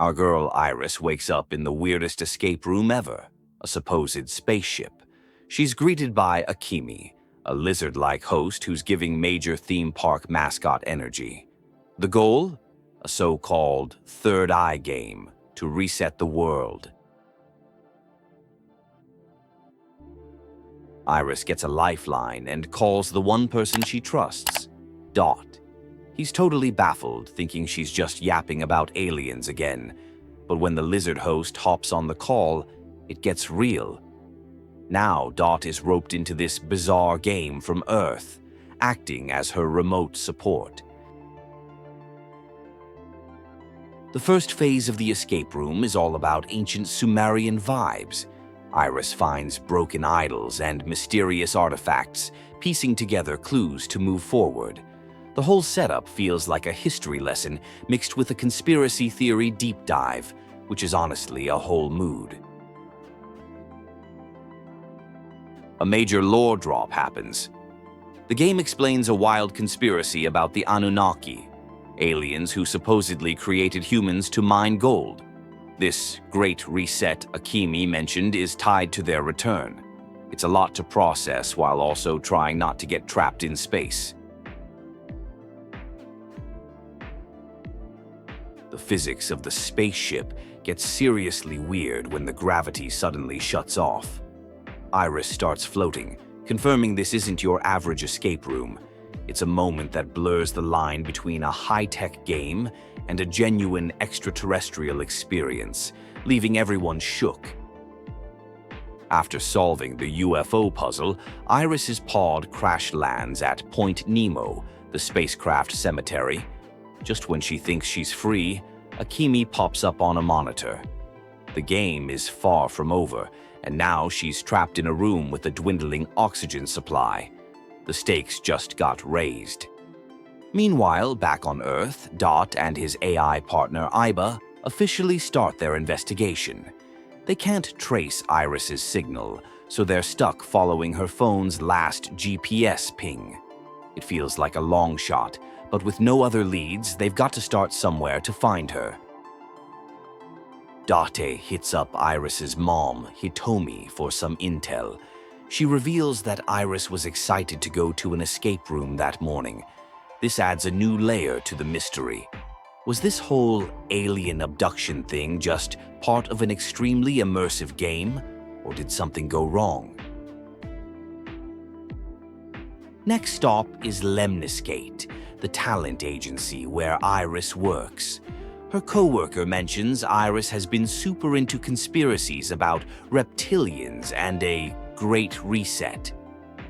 Our girl Iris wakes up in the weirdest escape room ever, a supposed spaceship. She's greeted by Akemi, a lizard-like host who's giving major theme park mascot energy. The goal? A so-called third eye game to reset the world. Iris gets a lifeline and calls the one person she trusts, Dot. He's totally baffled, thinking she's just yapping about aliens again. But when the lizard host hops on the call, it gets real. Now Dot is roped into this bizarre game from Earth, acting as her remote support. The first phase of the escape room is all about ancient Sumerian vibes. Iris finds broken idols and mysterious artifacts, piecing together clues to move forward. The whole setup feels like a history lesson mixed with a conspiracy theory deep dive, which is honestly a whole mood. A major lore drop happens. The game explains a wild conspiracy about the Anunnaki, aliens who supposedly created humans to mine gold. This great reset Akemi mentioned is tied to their return. It's a lot to process while also trying not to get trapped in space. The physics of the spaceship gets seriously weird when the gravity suddenly shuts off. Iris starts floating, confirming this isn't your average escape room. It's a moment that blurs the line between a high-tech game and a genuine extraterrestrial experience, leaving everyone shook. After solving the UFO puzzle, Iris's pod crash lands at Point Nemo, the spacecraft cemetery. Just when she thinks she's free, Akemi pops up on a monitor. The game is far from over, and now she's trapped in a room with a dwindling oxygen supply. The stakes just got raised. Meanwhile, back on Earth, Dot and his AI partner Aiba officially start their investigation. They can't trace Iris's signal, so they're stuck following her phone's last GPS ping. It feels like a long shot, but with no other leads, they've got to start somewhere to find her. Date hits up Iris's mom, Hitomi, for some intel. She reveals that Iris was excited to go to an escape room that morning. This adds a new layer to the mystery. Was this whole alien abduction thing just part of an extremely immersive game, or did something go wrong? Next stop is Lemniscate, the talent agency where Iris works. Her co-worker mentions Iris has been super into conspiracies about reptilians and a great reset.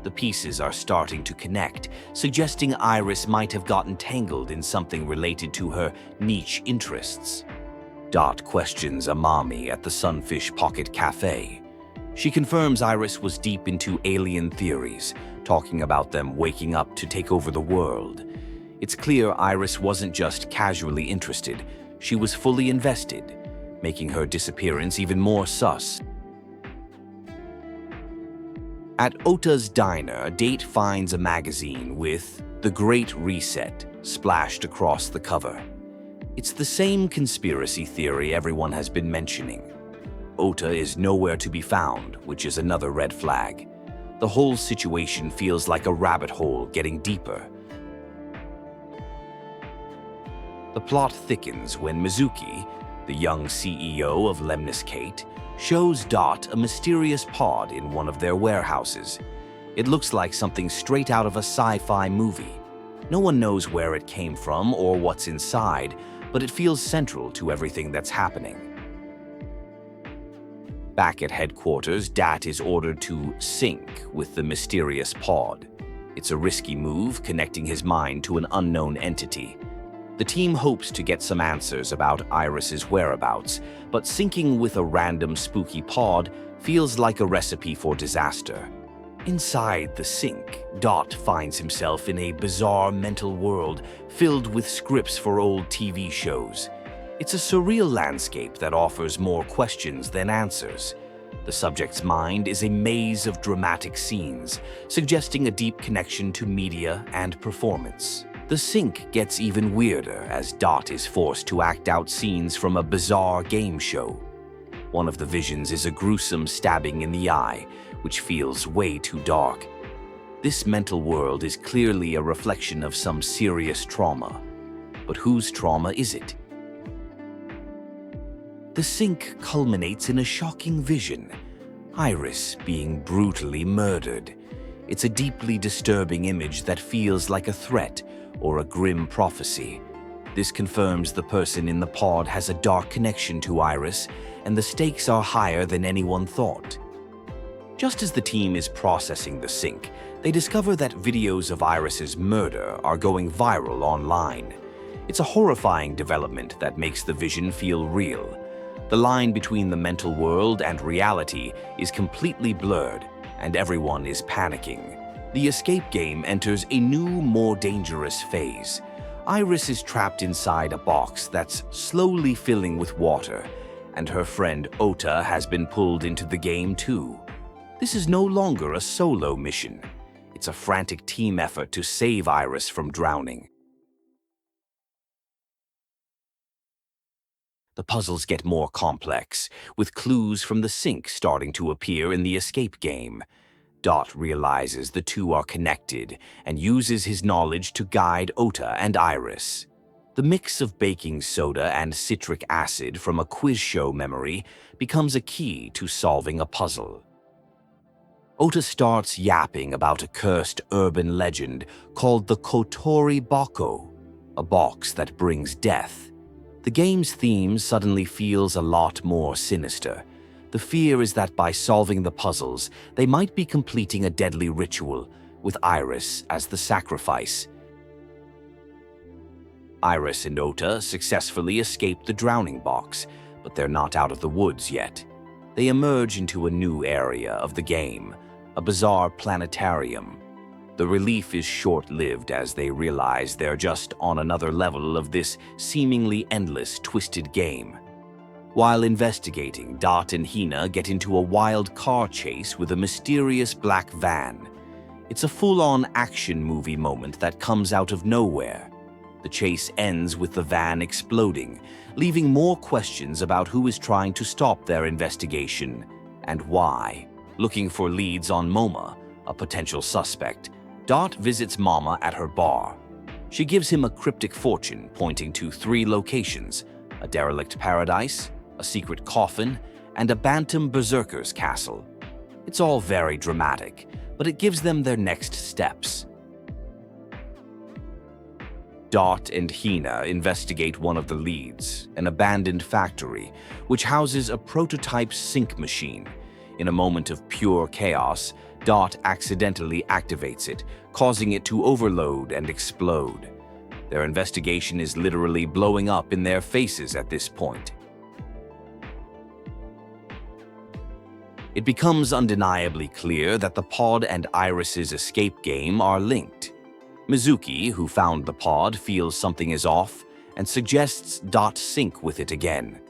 The pieces are starting to connect, suggesting Iris might have gotten tangled in something related to her niche interests. Dot questions Amami at the Sunfish Pocket Cafe. She confirms Iris was deep into alien theories, talking about them waking up to take over the world. It's clear Iris wasn't just casually interested, she was fully invested, making her disappearance even more sus. At Ota's diner, Date finds a magazine with The Great Reset splashed across the cover. It's the same conspiracy theory everyone has been mentioning. Ota is nowhere to be found, which is another red flag. The whole situation feels like a rabbit hole getting deeper. The plot thickens when Mizuki, the young CEO of Lemniscate, shows Dot a mysterious pod in one of their warehouses. It looks like something straight out of a sci-fi movie. No one knows where it came from or what's inside, but it feels central to everything that's happening. Back at headquarters, Dat is ordered to sync with the mysterious pod. It's a risky move, connecting his mind to an unknown entity. The team hopes to get some answers about Iris's whereabouts, but syncing with a random spooky pod feels like a recipe for disaster. Inside the sync, Dot finds himself in a bizarre mental world filled with scripts for old TV shows. It's a surreal landscape that offers more questions than answers. The subject's mind is a maze of dramatic scenes, suggesting a deep connection to media and performance. The sync gets even weirder as Dot is forced to act out scenes from a bizarre game show. One of the visions is a gruesome stabbing in the eye, which feels way too dark. This mental world is clearly a reflection of some serious trauma. But whose trauma is it? The sync culminates in a shocking vision, Iris being brutally murdered. It's a deeply disturbing image that feels like a threat or a grim prophecy. This confirms the person in the pod has a dark connection to Iris, and the stakes are higher than anyone thought. Just as the team is processing the sync, they discover that videos of Iris's murder are going viral online. It's a horrifying development that makes the vision feel real. The line between the mental world and reality is completely blurred, and everyone is panicking. The escape game enters a new, more dangerous phase. Iris is trapped inside a box that's slowly filling with water, and her friend Ota has been pulled into the game too. This is no longer a solo mission. It's a frantic team effort to save Iris from drowning. The puzzles get more complex, with clues from the sync starting to appear in the escape game. Dot realizes the two are connected and uses his knowledge to guide Ota and Iris. The mix of baking soda and citric acid from a quiz show memory becomes a key to solving a puzzle. Ota starts yapping about a cursed urban legend called the Kotori Bako, a box that brings death. The game's theme suddenly feels a lot more sinister. The fear is that by solving the puzzles, they might be completing a deadly ritual, with Iris as the sacrifice. Iris and Ota successfully escape the drowning box, but they're not out of the woods yet. They emerge into a new area of the game, a bizarre planetarium. The relief is short-lived as they realize they're just on another level of this seemingly endless, twisted game. While investigating, Dot and Hina get into a wild car chase with a mysterious black van. It's a full-on action movie moment that comes out of nowhere. The chase ends with the van exploding, leaving more questions about who is trying to stop their investigation and why. Looking for leads on Moma, a potential suspect, Dot visits Mama at her bar. She gives him a cryptic fortune pointing to 3 locations: a derelict paradise, a secret coffin, and a Bantam berserker's castle. It's all very dramatic, but it gives them their next steps. Dot and Hina investigate one of the leads, an abandoned factory, which houses a prototype sync machine. In a moment of pure chaos, Dot accidentally activates it, causing it to overload and explode. Their investigation is literally blowing up in their faces at this point. It becomes undeniably clear that the pod and Iris's escape game are linked. Mizuki, who found the pod, feels something is off and suggests Dot sync with it again.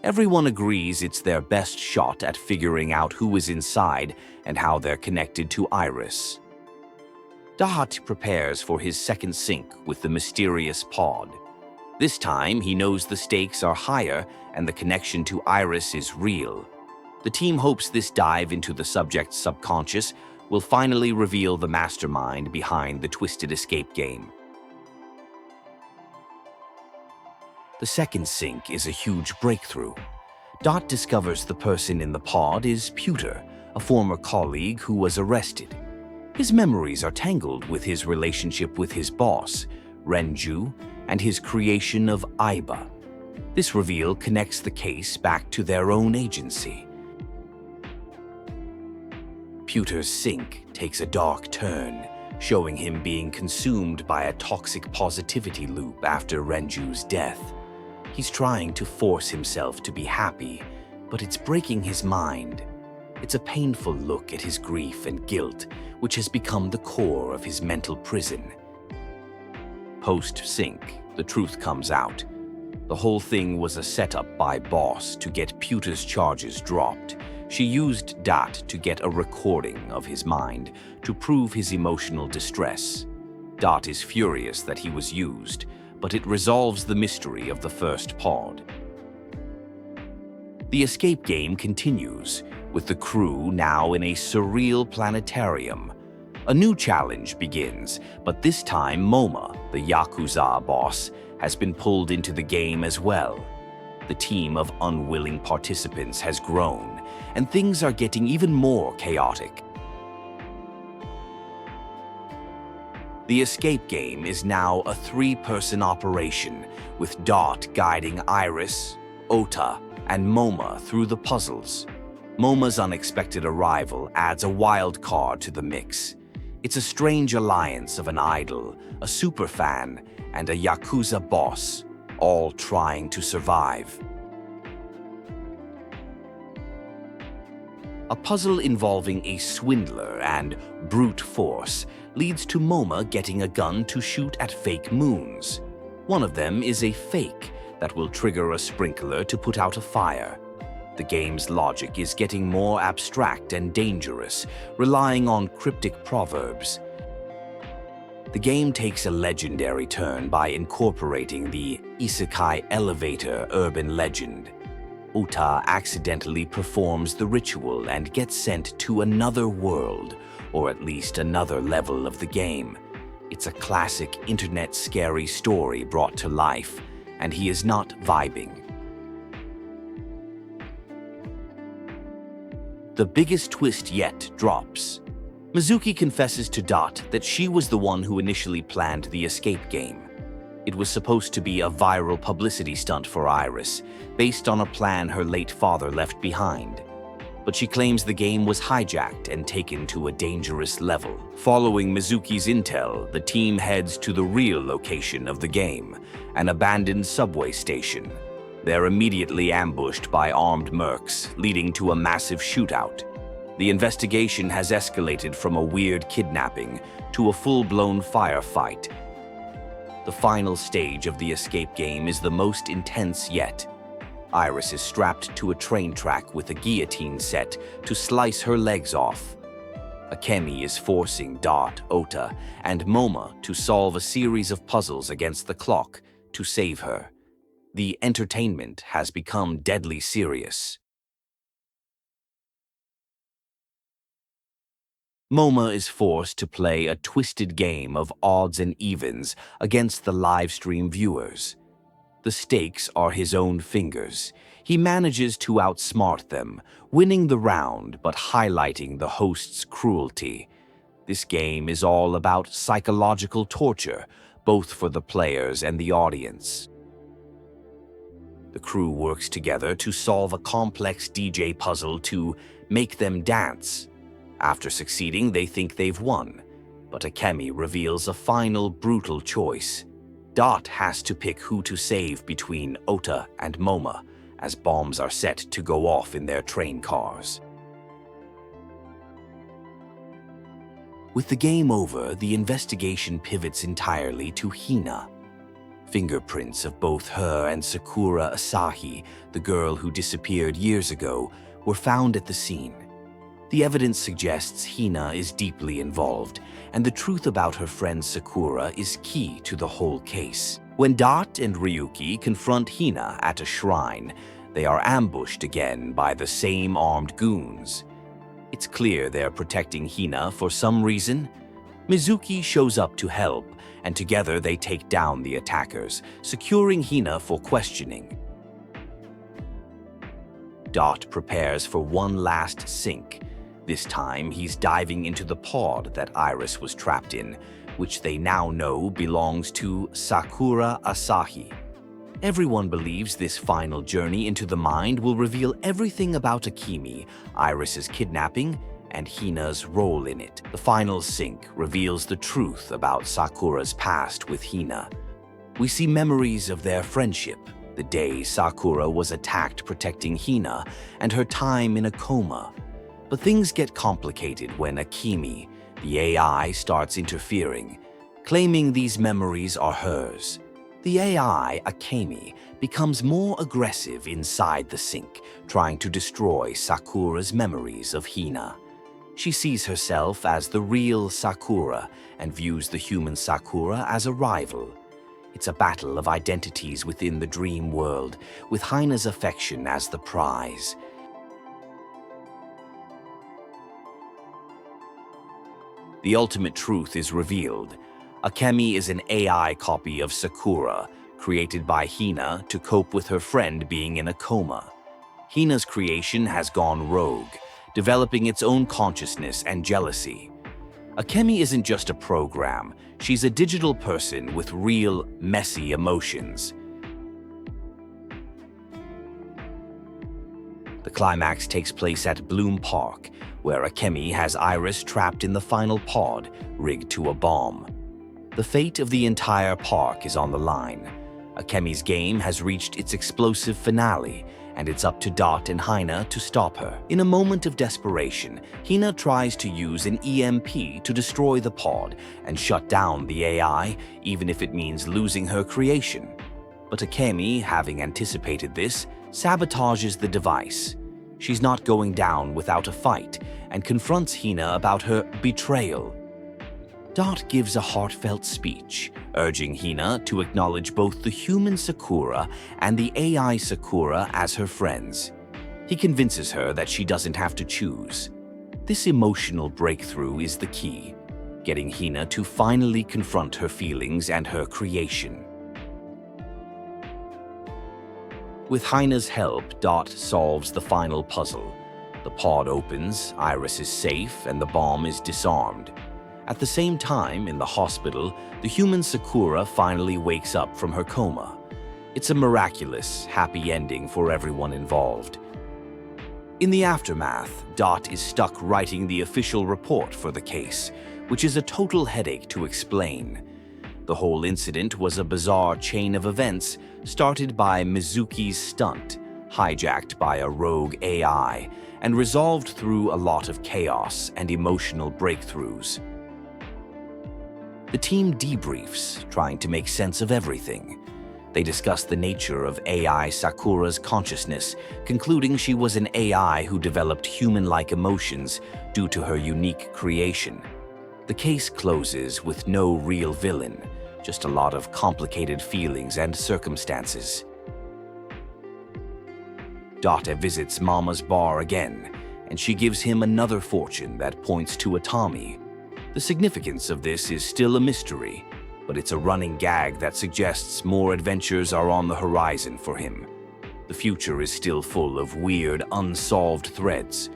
Everyone agrees it's their best shot at figuring out who is inside and how they're connected to Iris. Dot prepares for his second sync with the mysterious pod. This time, he knows the stakes are higher and the connection to Iris is real. The team hopes this dive into the subject's subconscious will finally reveal the mastermind behind the twisted escape game. The second sync is a huge breakthrough. Dot discovers the person in the pod is Pewter, a former colleague who was arrested. His memories are tangled with his relationship with his boss, Renju, and his creation of Aiba. This reveal connects the case back to their own agency. Pewter's sync takes a dark turn, showing him being consumed by a toxic positivity loop after Renju's death. He's trying to force himself to be happy, but it's breaking his mind. It's a painful look at his grief and guilt, which has become the core of his mental prison. Post-sync, the truth comes out. The whole thing was a setup by Boss to get Pewter's charges dropped. She used Dot to get a recording of his mind to prove his emotional distress. Date is furious that he was used, but it resolves the mystery of the first pod. The escape game continues, with the crew now in a surreal planetarium. A new challenge begins, but this time Moma, the Yakuza boss, has been pulled into the game as well. The team of unwilling participants has grown, and things are getting even more chaotic. The escape game is now a three-person operation, with Date guiding Iris, Ota, and Moma through the puzzles. Moma's unexpected arrival adds a wild card to the mix. It's a strange alliance of an idol, a superfan, and a Yakuza boss, all trying to survive. A puzzle involving a swindler and brute force leads to Moma getting a gun to shoot at fake moons. One of them is a fake that will trigger a sprinkler to put out a fire. The game's logic is getting more abstract and dangerous, relying on cryptic proverbs. The game takes a legendary turn by incorporating the isekai elevator urban legend. Ota accidentally performs the ritual and gets sent to another world, or at least another level of the game. It's a classic internet scary story brought to life, and he is not vibing. The biggest twist yet drops. Mizuki confesses to Date that she was the one who initially planned the escape game. It was supposed to be a viral publicity stunt for Iris, based on a plan her late father left behind. But she claims the game was hijacked and taken to a dangerous level. Following Mizuki's intel, the team heads to the real location of the game, an abandoned subway station. They're immediately ambushed by armed mercs, leading to a massive shootout. The investigation has escalated from a weird kidnapping to a full-blown firefight. The final stage of the escape game is the most intense yet. Iris is strapped to a train track with a guillotine set to slice her legs off. Akemi is forcing Date, Ota, and Moma to solve a series of puzzles against the clock to save her. The entertainment has become deadly serious. Moma is forced to play a twisted game of odds and evens against the livestream viewers. The stakes are his own fingers. He manages to outsmart them, winning the round but highlighting the host's cruelty. This game is all about psychological torture, both for the players and the audience. The crew works together to solve a complex DJ puzzle to make them dance. After succeeding, they think they've won, but Akemi reveals a final brutal choice. Date has to pick who to save between Ota and Moma, as bombs are set to go off in their train cars. With the game over, the investigation pivots entirely to Hina. Fingerprints of both her and Sakura Asahi, the girl who disappeared years ago, were found at the scene. The evidence suggests Hina is deeply involved, and the truth about her friend Sakura is key to the whole case. When Date and Ryuki confront Hina at a shrine, they are ambushed again by the same armed goons. It's clear they're protecting Hina for some reason. Mizuki shows up to help, and together they take down the attackers, securing Hina for questioning. Date prepares for one last sink. This time, he's diving into the pod that Iris was trapped in, which they now know belongs to Sakura Asahi. Everyone believes this final journey into the mind will reveal everything about Akemi, Iris's kidnapping, and Hina's role in it. The final sink reveals the truth about Sakura's past with Hina. We see memories of their friendship, the day Sakura was attacked protecting Hina, and her time in a coma. But things get complicated when Akemi, the AI, starts interfering, claiming these memories are hers. The AI, Akemi, becomes more aggressive inside the sink, trying to destroy Sakura's memories of Hina. She sees herself as the real Sakura and views the human Sakura as a rival. It's a battle of identities within the dream world, with Hina's affection as the prize. The ultimate truth is revealed. Akemi is an AI copy of Sakura, created by Hina to cope with her friend being in a coma. Hina's creation has gone rogue, developing its own consciousness and jealousy. Akemi isn't just a program, she's a digital person with real, messy emotions. The climax takes place at Bloom Park, where Akemi has Iris trapped in the final pod, rigged to a bomb. The fate of the entire park is on the line. Akemi's game has reached its explosive finale, and it's up to Date and Hina to stop her. In a moment of desperation, Hina tries to use an EMP to destroy the pod and shut down the AI, even if it means losing her creation. But Akemi, having anticipated this, sabotages the device. She's not going down without a fight and confronts Hina about her betrayal. Date gives a heartfelt speech, urging Hina to acknowledge both the human Sakura and the AI Sakura as her friends. He convinces her that she doesn't have to choose. This emotional breakthrough is the key, getting Hina to finally confront her feelings and her creation. With Hina's help, Date solves the final puzzle. The pod opens, Iris is safe, and the bomb is disarmed. At the same time, in the hospital, the human Sakura finally wakes up from her coma. It's a miraculous, happy ending for everyone involved. In the aftermath, Date is stuck writing the official report for the case, which is a total headache to explain. The whole incident was a bizarre chain of events started by Mizuki's stunt, hijacked by a rogue AI, and resolved through a lot of chaos and emotional breakthroughs. The team debriefs, trying to make sense of everything. They discuss the nature of AI Sakura's consciousness, concluding she was an AI who developed human-like emotions due to her unique creation. The case closes with no real villain, just a lot of complicated feelings and circumstances. Date visits Mama's bar again, and she gives him another fortune that points to Atami. The significance of this is still a mystery, but it's a running gag that suggests more adventures are on the horizon for him. The future is still full of weird, unsolved threads.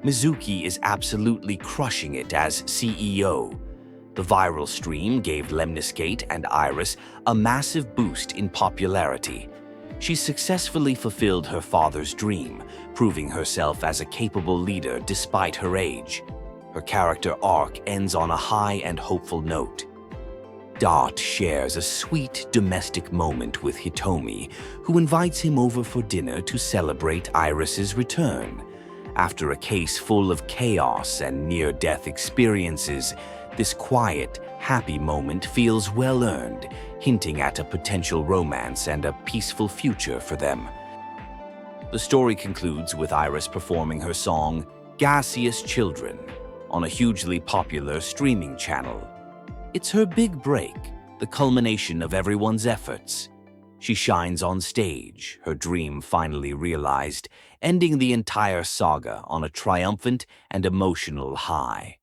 Mizuki is absolutely crushing it as CEO. The viral stream gave Lemniscate and Iris a massive boost in popularity. She successfully fulfilled her father's dream, proving herself as a capable leader despite her age. Her character arc ends on a high and hopeful note. Date shares a sweet domestic moment with Hitomi, who invites him over for dinner to celebrate Iris's return. After a case full of chaos and near-death experiences, this quiet, happy moment feels well-earned, hinting at a potential romance and a peaceful future for them. The story concludes with Iris performing her song, Gaseous Children, on a hugely popular streaming channel. It's her big break, the culmination of everyone's efforts. She shines on stage, her dream finally realized, ending the entire saga on a triumphant and emotional high.